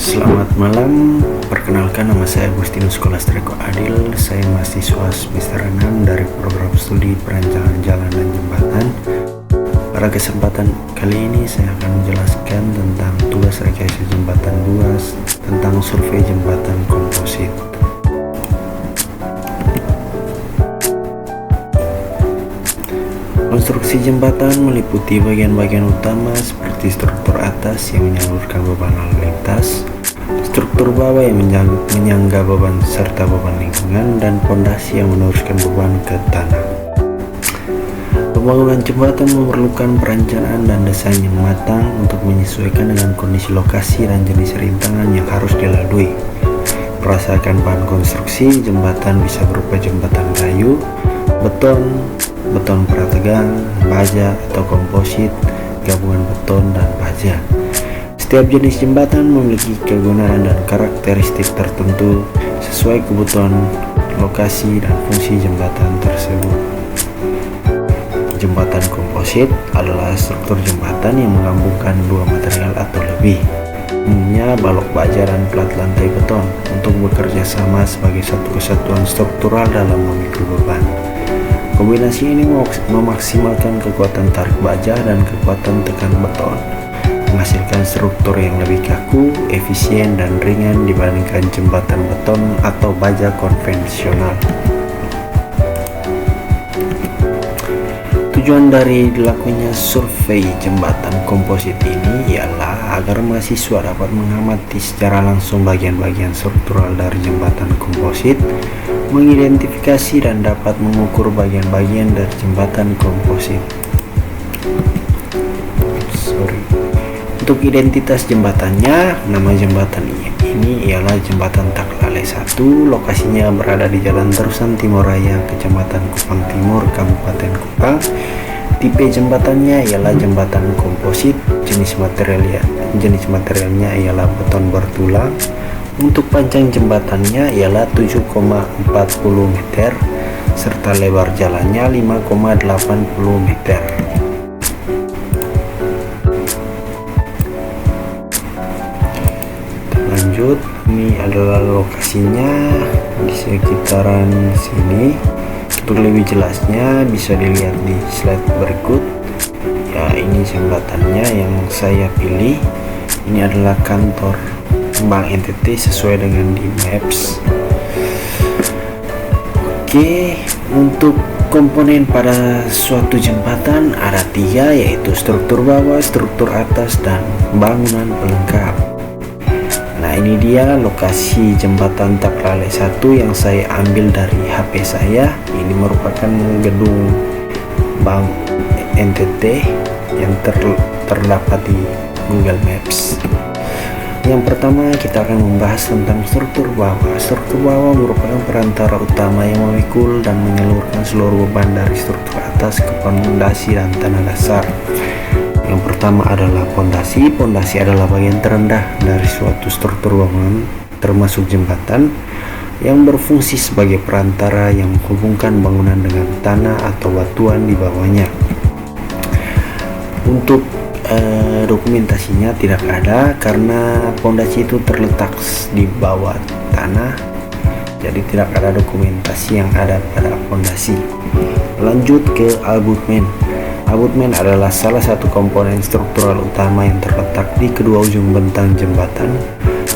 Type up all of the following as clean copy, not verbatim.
Selamat malam, perkenalkan nama saya Agustinus Scholastico Adil. Saya mahasiswa semester 6 dari program studi perancangan jalan dan jembatan. Pada kesempatan kali ini saya akan menjelaskan tentang tugas rekayasa jembatan 2 tentang survei jembatan komposit. Konstruksi jembatan meliputi bagian-bagian utama seperti struktur atas yang menyalurkan beban lalu lintas, struktur bawah yang menyangga beban serta beban lingkungan, dan pondasi yang meneruskan beban ke tanah. Pembangunan jembatan memerlukan perencanaan dan desain yang matang untuk menyesuaikan dengan kondisi lokasi dan jenis rintangan yang harus dilalui. Berdasarkan bahan konstruksi, jembatan bisa berupa jembatan kayu, beton prategang, baja atau komposit, gabungan beton dan baja. Setiap jenis jembatan memiliki kegunaan dan karakteristik tertentu sesuai kebutuhan lokasi dan fungsi jembatan tersebut. Jembatan komposit adalah struktur jembatan yang menggabungkan dua material atau lebih, umumnya balok baja dan plat lantai beton, untuk bekerja sama sebagai satu kesatuan struktural dalam memikul beban. Kombinasi ini memaksimalkan kekuatan tarik baja dan kekuatan tekan beton, menghasilkan struktur yang lebih kaku, efisien, dan ringan dibandingkan jembatan beton atau baja konvensional. Tujuan dari dilakukannya survei jembatan komposit ini ialah agar mahasiswa dapat mengamati secara langsung bagian-bagian struktural dari jembatan komposit, mengidentifikasi dan dapat mengukur bagian-bagian dari jembatan komposit. Untuk identitas jembatannya, nama jembatan ini ialah Jembatan Taklale 1. Lokasinya berada di Jalan Terusan Timur Raya, Kecamatan Kupang Timur, Kabupaten Kupang. Tipe jembatannya ialah jembatan komposit. Jenis materialnya ialah beton bertulang. Untuk panjang jembatannya ialah 7,40 meter serta lebar jalannya 5,80 meter. Lanjut, ini adalah lokasinya di sekitaran sini. Untuk lebih jelasnya bisa dilihat di slide berikut. Ya, ini jembatannya yang saya pilih. Ini adalah kantor Bank NTT sesuai dengan di Maps. Oke, untuk komponen pada suatu jembatan ada 3, yaitu struktur bawah, struktur atas, dan bangunan pelengkap. Nah, ini dia lokasi jembatan Taklale 1 yang saya ambil dari HP saya. Ini merupakan gedung Bank NTT yang terdapat di Google Maps. Yang pertama, kita akan membahas tentang struktur bawah. Struktur bawah merupakan perantara utama yang memikul dan menyalurkan seluruh beban dari struktur atas ke pondasi dan tanah dasar. Yang pertama adalah pondasi. Pondasi adalah bagian terendah dari suatu struktur bangunan, termasuk jembatan, yang berfungsi sebagai perantara yang menghubungkan bangunan dengan tanah atau batuan di bawahnya. Untuk dokumentasinya tidak ada karena pondasi itu terletak di bawah tanah, jadi tidak ada dokumentasi yang ada pada pondasi. Lanjut ke abutmen. Abutmen adalah salah satu komponen struktural utama yang terletak di kedua ujung bentang jembatan,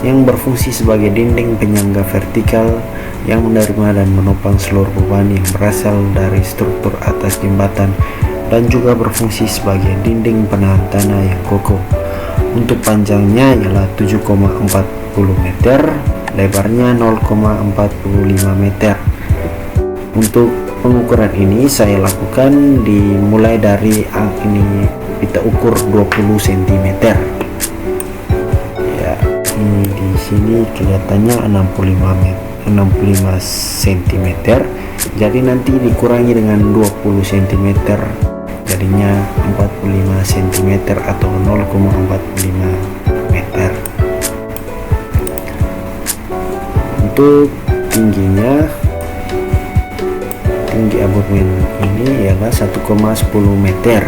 yang berfungsi sebagai dinding penyangga vertikal yang menerima dan menopang seluruh beban yang berasal dari struktur atas jembatan, dan juga berfungsi sebagai dinding penahan tanah yang kokoh. Untuk panjangnya ialah 7,40 meter, lebarnya 0,45 meter. Untuk pengukuran ini saya lakukan dimulai dari ini pita ukur 20 cm. Ya, ini di sini kelihatannya 65 cm. Jadi nanti dikurangi dengan 20 cm, jadinya 45 cm atau 0,45 meter. Untuk tingginya, tinggi abutmen ini ialah 1,10 meter.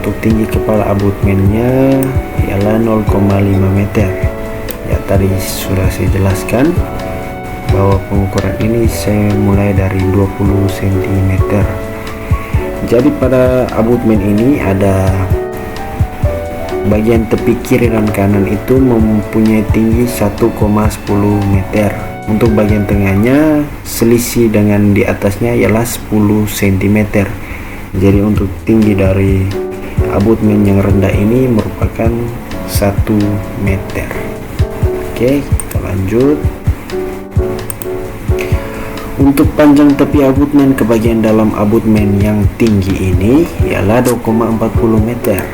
Untuk tinggi kepala abutmennya ialah 0,5 meter. Ya, tadi sudah saya jelaskan bahwa pengukuran ini saya mulai dari 20 cm. Jadi pada abutmen ini ada bagian tepi kiri dan kanan itu mempunyai tinggi 1,10 meter. Untuk bagian tengahnya selisih dengan di atasnya ialah 10 cm. Jadi untuk tinggi dari abutmen yang rendah ini merupakan 1 meter. Oke, kita lanjut. Untuk panjang tepi abutmen ke bagian dalam abutmen yang tinggi ini ialah 2,40 meter.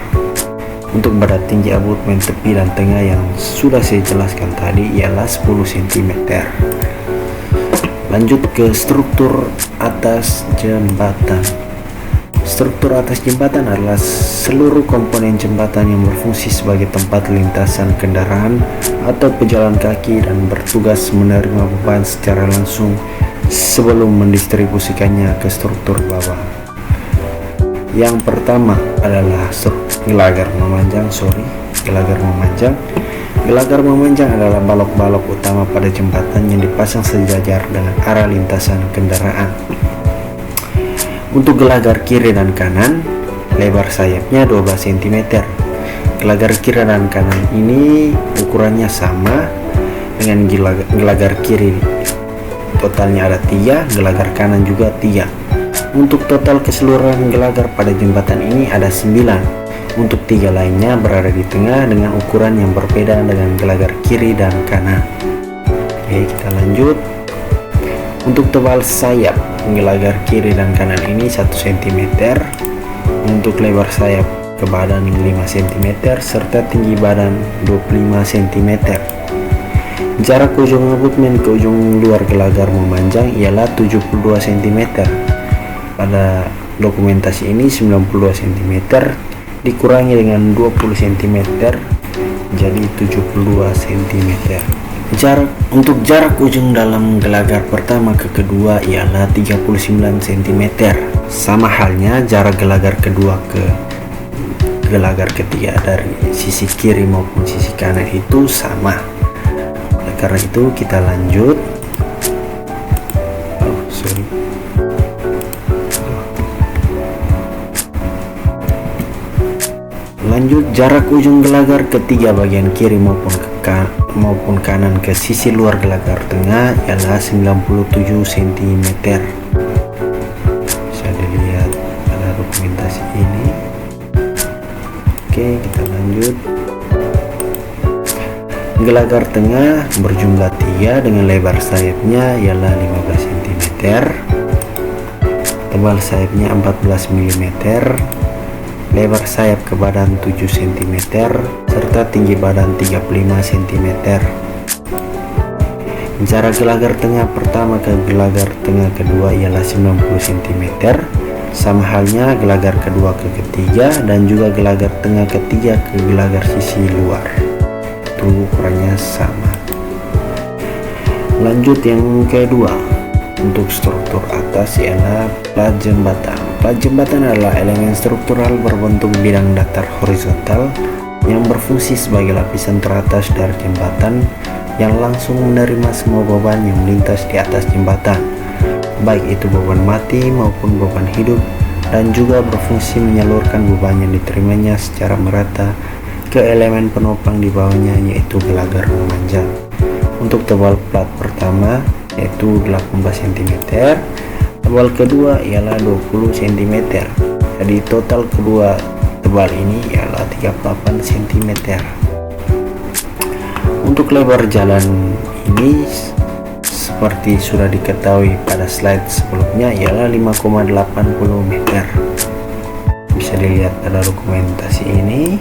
Untuk badan tinggi abutmen tepi dan tengah yang sudah saya jelaskan tadi ialah 10 cm. Lanjut ke struktur atas jembatan. Struktur atas jembatan adalah seluruh komponen jembatan yang berfungsi sebagai tempat lintasan kendaraan atau pejalan kaki dan bertugas menerima beban secara langsung sebelum mendistribusikannya ke struktur bawah. Yang pertama adalah gelagar memanjang. Gelagar memanjang adalah balok-balok utama pada jembatan yang dipasang sejajar dengan arah lintasan kendaraan. Untuk gelagar kiri dan kanan, lebar sayapnya 12 cm. Gelagar kiri dan kanan ini ukurannya sama dengan gelagar kiri. Totalnya ada 3, gelagar kanan juga 3. Untuk total keseluruhan gelagar pada jembatan ini ada 9. Untuk 3 lainnya berada di tengah dengan ukuran yang berbeda dengan gelagar kiri dan kanan. Oke, kita lanjut. Untuk tebal sayap gelagar kiri dan kanan ini 1 cm. Untuk lebar sayap ke badan 5 cm serta tinggi badan 25 cm. Jarak ujung abutmen ke ujung luar gelagar memanjang ialah 72 cm. Pada dokumentasi ini 92 cm dikurangi dengan 20 cm jadi 72 cm. Untuk jarak ujung dalam gelagar pertama ke kedua ialah 39 cm. Sama halnya jarak gelagar kedua ke gelagar ketiga dari sisi kiri maupun sisi kanan itu sama. Oleh karena itu kita lanjut. Lanjut, jarak ujung gelagar ketiga bagian kiri maupun kanan ke sisi luar gelagar tengah ialah 97 cm. Bisa dilihat pada dokumentasi ini. Oke, kita lanjut. Gelagar tengah berjumlah 3 dengan lebar sayapnya ialah 15 cm. Tebal sayapnya 14 mm. Lebar sayap ke badan 7 cm serta tinggi badan 35 cm. Jarak gelagar tengah pertama ke gelagar tengah kedua ialah 90 cm. Sama halnya gelagar kedua ke ketiga dan juga gelagar tengah ketiga ke gelagar sisi luar. Itu ukurannya sama. Lanjut yang kedua. Untuk struktur atas ialah plat jembatan. Plat jembatan adalah elemen struktural berbentuk bidang datar horizontal yang berfungsi sebagai lapisan teratas dari jembatan yang langsung menerima semua beban yang melintas di atas jembatan, baik itu beban mati maupun beban hidup, dan juga berfungsi menyalurkan beban yang diterimanya secara merata ke elemen penopang di bawahnya, yaitu gelagar memanjang. Untuk tebal plat pertama yaitu 18 cm, tebal kedua ialah 20 cm. Jadi total kedua tebal ini ialah 38 cm. Untuk lebar jalan ini seperti sudah diketahui pada slide sebelumnya ialah 5,80 meter. Bisa dilihat pada dokumentasi ini.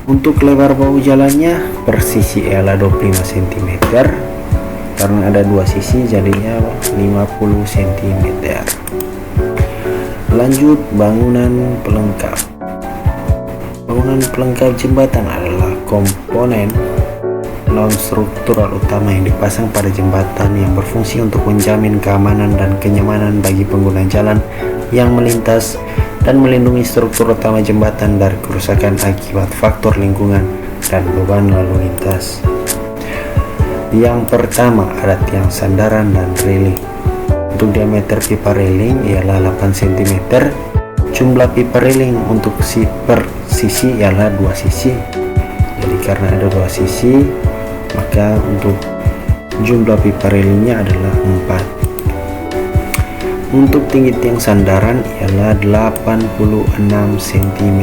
Untuk lebar bahu jalannya per sisi ialah 25 cm. Karena ada 2 sisi jadinya 50 cm. Lanjut, bangunan pelengkap. Bangunan pelengkap jembatan adalah komponen non-struktural utama yang dipasang pada jembatan yang berfungsi untuk menjamin keamanan dan kenyamanan bagi pengguna jalan yang melintas dan melindungi struktur utama jembatan dari kerusakan akibat faktor lingkungan dan beban lalu lintas. Yang pertama ada tiang sandaran dan railing. Untuk diameter pipa railing ialah 8 cm. Jumlah pipa railing untuk per sisi ialah 2 sisi. Jadi karena ada 2 sisi, maka untuk jumlah pipa railingnya adalah 4. Untuk tinggi tiang sandaran ialah 86 cm.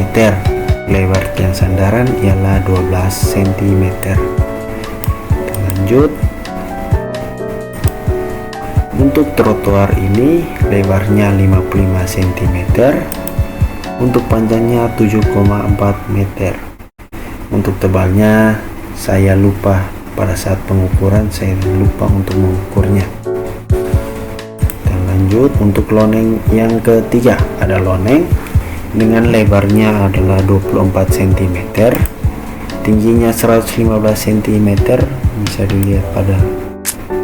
Lebar tiang sandaran ialah 12 cm. Lanjut, untuk trotoar ini lebarnya 55 cm, untuk panjangnya 7,4 meter. Untuk tebalnya saya lupa, pada saat pengukuran saya lupa untuk mengukurnya. Dan lanjut, untuk loneng yang ketiga ada loneng dengan lebarnya adalah 24 cm, tingginya 115 cm, bisa dilihat pada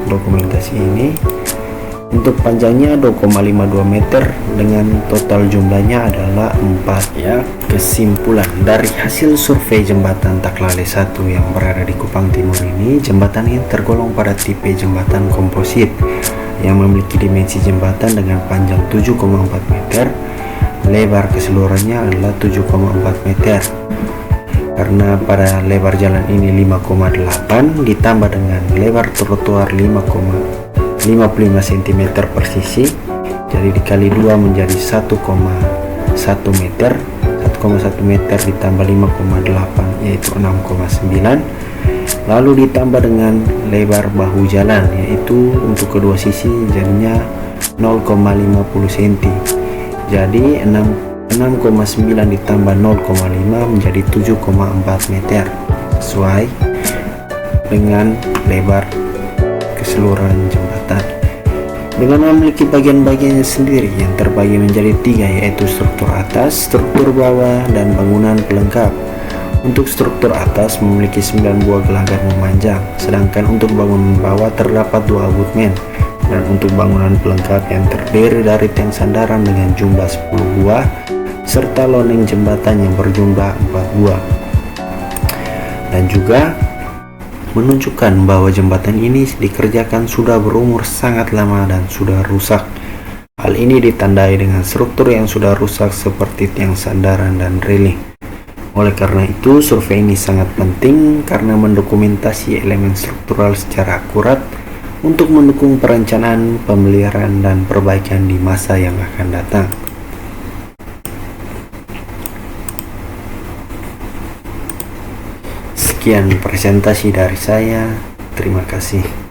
dokumentasi ini. Untuk panjangnya 2,52 meter dengan total jumlahnya adalah 4 ya. Kesimpulan dari hasil survei jembatan Taklale 1 yang berada di Kupang Timur ini, jembatan ini tergolong pada tipe jembatan komposit yang memiliki dimensi jembatan dengan panjang 7,4 meter, lebar keseluruhannya adalah 7,4 meter. Karena pada lebar jalan ini 5,8 ditambah dengan lebar trotoar 5,55 cm per sisi, jadi dikali 2 menjadi 1,1 meter. 1,1 meter ditambah 5,8 yaitu 6,9, lalu ditambah dengan lebar bahu jalan, yaitu untuk kedua sisi jadinya 0,50 cm. Jadi 6,9 ditambah 0,5 menjadi 7,4 meter, sesuai dengan lebar keseluruhan jembatan. Dengan memiliki bagian-bagiannya sendiri yang terbagi menjadi 3, yaitu struktur atas, struktur bawah, dan bangunan pelengkap. Untuk struktur atas memiliki 9 buah gelanggang memanjang, sedangkan untuk bangunan bawah terdapat 2 abutmen. Dan untuk bangunan pelengkap yang terdiri dari tiang sandaran dengan jumlah 10 buah, serta loneng jembatan yang berjumlah 4 buah. Dan juga menunjukkan bahwa jembatan ini dikerjakan sudah berumur sangat lama dan sudah rusak. Hal ini ditandai dengan struktur yang sudah rusak seperti tiang sandaran dan railing. Oleh karena itu, survei ini sangat penting karena mendokumentasi elemen struktural secara akurat untuk mendukung perencanaan, pemeliharaan, dan perbaikan di masa yang akan datang. Sekian presentasi dari saya. Terima kasih.